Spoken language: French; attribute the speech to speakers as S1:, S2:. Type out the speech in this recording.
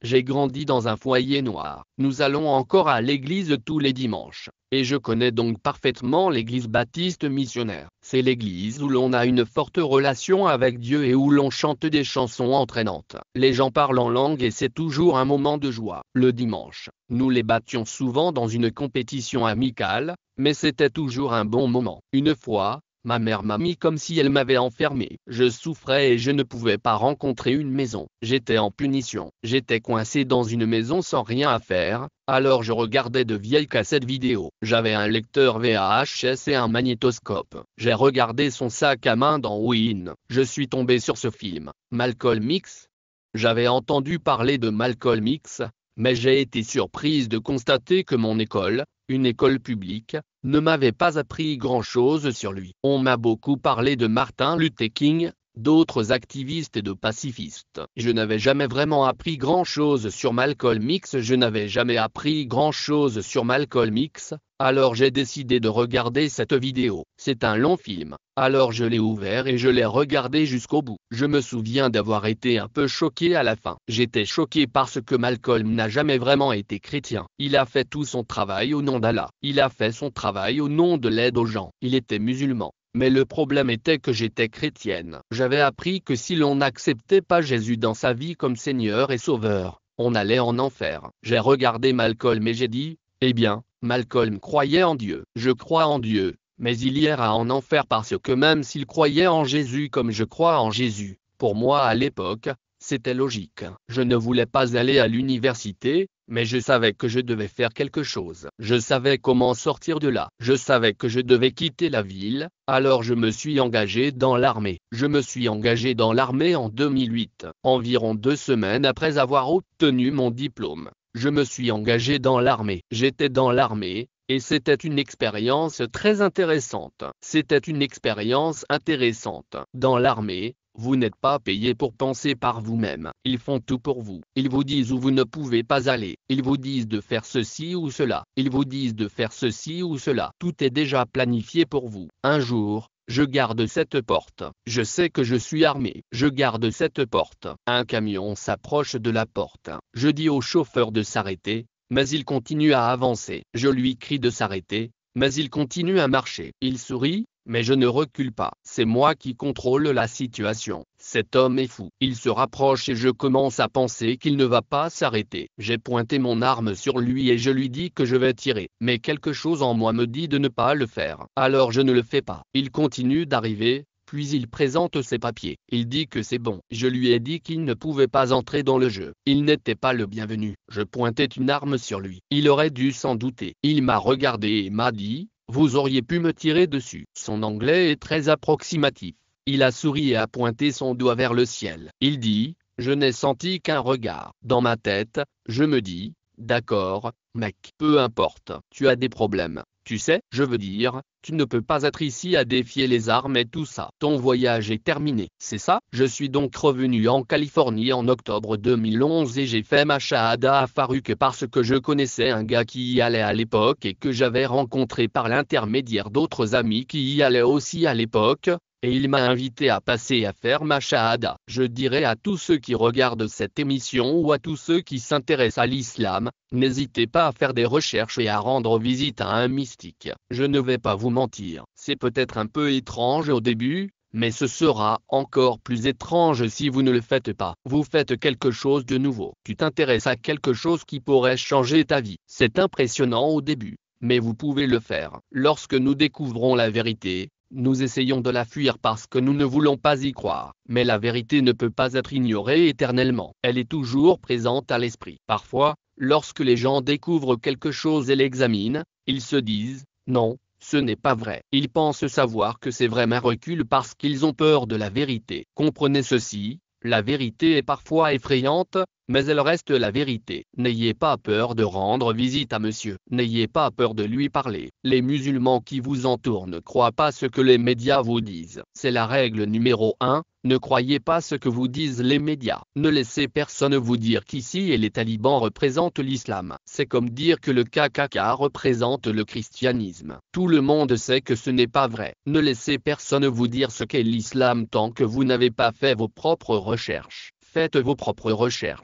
S1: J'ai grandi dans un foyer noir. Nous allons encore à l'église tous les dimanches. Et je connais donc parfaitement l'église baptiste missionnaire. C'est l'église où l'on a une forte relation avec Dieu et où l'on chante des chansons entraînantes. Les gens parlent en langue et c'est toujours un moment de joie. Le dimanche, nous les battions souvent dans une compétition amicale, mais c'était toujours un bon moment. Une fois, ma mère m'a mis comme si elle m'avait enfermé. Je souffrais et je ne pouvais pas rencontrer une maison. J'étais en punition. J'étais coincé dans une maison sans rien à faire, alors je regardais de vieilles cassettes vidéo. J'avais un lecteur VHS et un magnétoscope. J'ai regardé son sac à main dans Win. Je suis tombé sur ce film, Malcolm X. J'avais entendu parler de Malcolm X, mais j'ai été surprise de constater que mon école, une école publique, ne m'avait pas appris grand-chose sur lui. On m'a beaucoup parlé de Martin Luther King, d'autres activistes et de pacifistes. Je n'avais jamais vraiment appris grand-chose sur Malcolm X. Je n'avais jamais appris grand-chose sur Malcolm X, alors j'ai décidé de regarder cette vidéo. C'est un long film, alors je l'ai ouvert et je l'ai regardé jusqu'au bout. Je me souviens d'avoir été un peu choqué à la fin. J'étais choqué parce que Malcolm n'a jamais vraiment été chrétien. Il a fait tout son travail au nom d'Allah. Il a fait son travail au nom de l'aide aux gens. Il était musulman. Mais le problème était que j'étais chrétienne. J'avais appris que si l'on n'acceptait pas Jésus dans sa vie comme Seigneur et Sauveur, on allait en enfer. J'ai regardé Malcolm et j'ai dit, eh bien, Malcolm croyait en Dieu. Je crois en Dieu, mais il ira en enfer parce que même s'il croyait en Jésus comme je crois en Jésus, pour moi à l'époque, c'était logique. Je ne voulais pas aller à l'université, mais je savais que je devais faire quelque chose. Je savais comment sortir de là. Je savais que je devais quitter la ville, alors je me suis engagé dans l'armée. Je me suis engagé dans l'armée en 2008, environ 2 semaines après avoir obtenu mon diplôme. Je me suis engagé dans l'armée. J'étais dans l'armée, et c'était une expérience très intéressante. C'était une expérience intéressante. Dans l'armée, vous n'êtes pas payé pour penser par vous-même. Ils font tout pour vous. Ils vous disent où vous ne pouvez pas aller. Ils vous disent de faire ceci ou cela. Ils vous disent de faire ceci ou cela. Tout est déjà planifié pour vous. Un jour, je garde cette porte. Je sais que je suis armé. Je garde cette porte. Un camion s'approche de la porte. Je dis au chauffeur de s'arrêter, mais il continue à avancer. Je lui crie de s'arrêter, mais il continue à marcher. Il sourit, mais je ne recule pas. C'est moi qui contrôle la situation. Cet homme est fou. Il se rapproche et je commence à penser qu'il ne va pas s'arrêter. J'ai pointé mon arme sur lui et je lui dis que je vais tirer. Mais quelque chose en moi me dit de ne pas le faire. Alors je ne le fais pas. Il continue d'arriver, puis il présente ses papiers. Il dit que c'est bon. Je lui ai dit qu'il ne pouvait pas entrer dans le jeu. Il n'était pas le bienvenu. Je pointais une arme sur lui. Il aurait dû s'en douter. Il m'a regardé et m'a dit, vous auriez pu me tirer dessus. Son anglais est très approximatif. Il a souri et a pointé son doigt vers le ciel. Il dit, je n'ai senti qu'un regard. Dans ma tête, je me dis, d'accord, mec, peu importe, tu as des problèmes. Tu sais, je veux dire, tu ne peux pas être ici à défier les armes et tout ça. Ton voyage est terminé, c'est ça? Je suis donc revenu en Californie en octobre 2011 et j'ai fait ma shahada à Farouk parce que je connaissais un gars qui y allait à l'époque et que j'avais rencontré par l'intermédiaire d'autres amis qui y allaient aussi à l'époque. Et il m'a invité à passer à faire ma shahada. Je dirais à tous ceux qui regardent cette émission ou à tous ceux qui s'intéressent à l'islam, n'hésitez pas à faire des recherches et à rendre visite à un mystique. Je ne vais pas vous mentir, c'est peut-être un peu étrange au début, mais ce sera encore plus étrange si vous ne le faites pas. Vous faites quelque chose de nouveau. Tu t'intéresses à quelque chose qui pourrait changer ta vie. C'est impressionnant au début, mais vous pouvez le faire. Lorsque nous découvrons la vérité, nous essayons de la fuir parce que nous ne voulons pas y croire. Mais la vérité ne peut pas être ignorée éternellement. Elle est toujours présente à l'esprit. Parfois, lorsque les gens découvrent quelque chose et l'examinent, ils se disent, non, ce n'est pas vrai. Ils pensent savoir que c'est vrai mais reculent parce qu'ils ont peur de la vérité. Comprenez ceci, la vérité est parfois effrayante, mais elle reste la vérité. N'ayez pas peur de rendre visite à monsieur. N'ayez pas peur de lui parler. Les musulmans qui vous entourent ne croient pas ce que les médias vous disent. C'est la règle numéro 1, ne croyez pas ce que vous disent les médias. Ne laissez personne vous dire qu'ici et les talibans représentent l'islam. C'est comme dire que le KKK représente le christianisme. Tout le monde sait que ce n'est pas vrai. Ne laissez personne vous dire ce qu'est l'islam tant que vous n'avez pas fait vos propres recherches. Faites vos propres recherches.